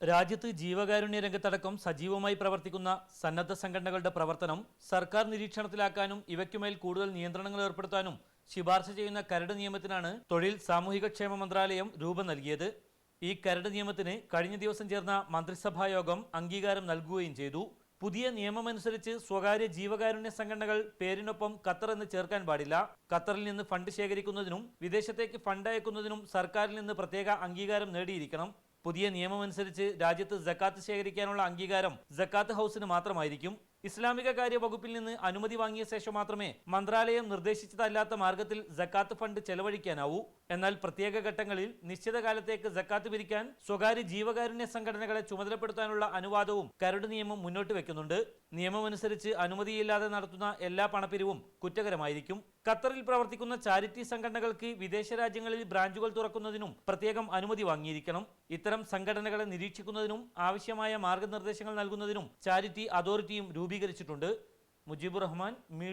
രാജ്യത്ത് ജീവകാരുണ്യ രംഗത്തടക്കം സജീവമായി പ്രവർത്തിക്കുന്ന സന്നദ്ധ സംഘടനകളുടെ പ്രവർത്തനം സർക്കാർ നിരീക്ഷണത്തിലാക്കാനും ഇവയ്ക്കുമേൽ കൂടുതൽ നിയന്ത്രണങ്ങൾ ഏർപ്പെടുത്താനും ശുപാർശ ചെയ്യുന്ന കരട് നിയമത്തിനാണ് തൊഴിൽ സാമൂഹികക്ഷേമ മന്ത്രാലയം രൂപം നൽകിയത്. ഈ കരട് നിയമത്തിന് കഴിഞ്ഞ ദിവസം ചേർന്ന മന്ത്രിസഭാ യോഗം അംഗീകാരം നൽകുകയും ചെയ്തു. പുതിയ നിയമമനുസരിച്ച് സ്വകാര്യ ജീവകാരുണ്യ സംഘടനകൾ പേരിനൊപ്പം ഖത്തർ എന്ന് ചേർക്കാൻ പാടില്ല. ഖത്തറിൽ നിന്ന് ഫണ്ട് ശേഖരിക്കുന്നതിനും വിദേശത്തേക്ക് ഫണ്ട് അയക്കുന്നതിനും സർക്കാരിൽ നിന്ന് പ്രത്യേക അംഗീകാരം നേടിയിരിക്കണം. പുതിയ നിയമമനുസരിച്ച് രാജ്യത്ത് സക്കാത്ത് ശേഖരിക്കാനുള്ള അംഗീകാരം സക്കാത്ത് ഹൗസിന് മാത്രമായിരിക്കും. ഇസ്ലാമിക കാര്യ വകുപ്പിൽ നിന്ന് അനുമതി വാങ്ങിയ ശേഷം മാത്രമേ മന്ത്രാലയം നിർദ്ദേശിച്ചതല്ലാത്ത മാർഗത്തിൽ സക്കാത്ത് ഫണ്ട് ചെലവഴിക്കാനാവൂ. എന്നാൽ പ്രത്യേക ഘട്ടങ്ങളിൽ നിശ്ചിത കാലത്തേക്ക് സക്കാത്ത് പിരിക്കാൻ സ്വകാര്യ ജീവകാരുണ്യ സംഘടനകളെ ചുമതലപ്പെടുത്താനുള്ള അനുവാദവും കരട് നിയമം മുന്നോട്ട് വെക്കുന്നുണ്ട്. നിയമമനുസരിച്ച് അനുമതിയില്ലാതെ നടത്തുന്ന എല്ലാ പണപ്പിരിവും കുറ്റകരമായിരിക്കും. ഖത്തറിൽ പ്രവർത്തിക്കുന്ന ചാരിറ്റി സംഘടനകൾക്ക് വിദേശ രാജ്യങ്ങളിൽ ബ്രാഞ്ചുകൾ തുറക്കുന്നതിനും പ്രത്യേകം അനുമതി വാങ്ങിയിരിക്കണം. ഇത്തരം സംഘടനകളെ നിരീക്ഷിക്കുന്നതിനും ആവശ്യമായ മാർഗനിർദ്ദേശങ്ങൾ നൽകുന്നതിനും ചാരിറ്റി അതോറിറ്റിയും രൂപീകരിച്ചിട്ടുണ്ട്. മുജീബുർ റഹ്മാൻ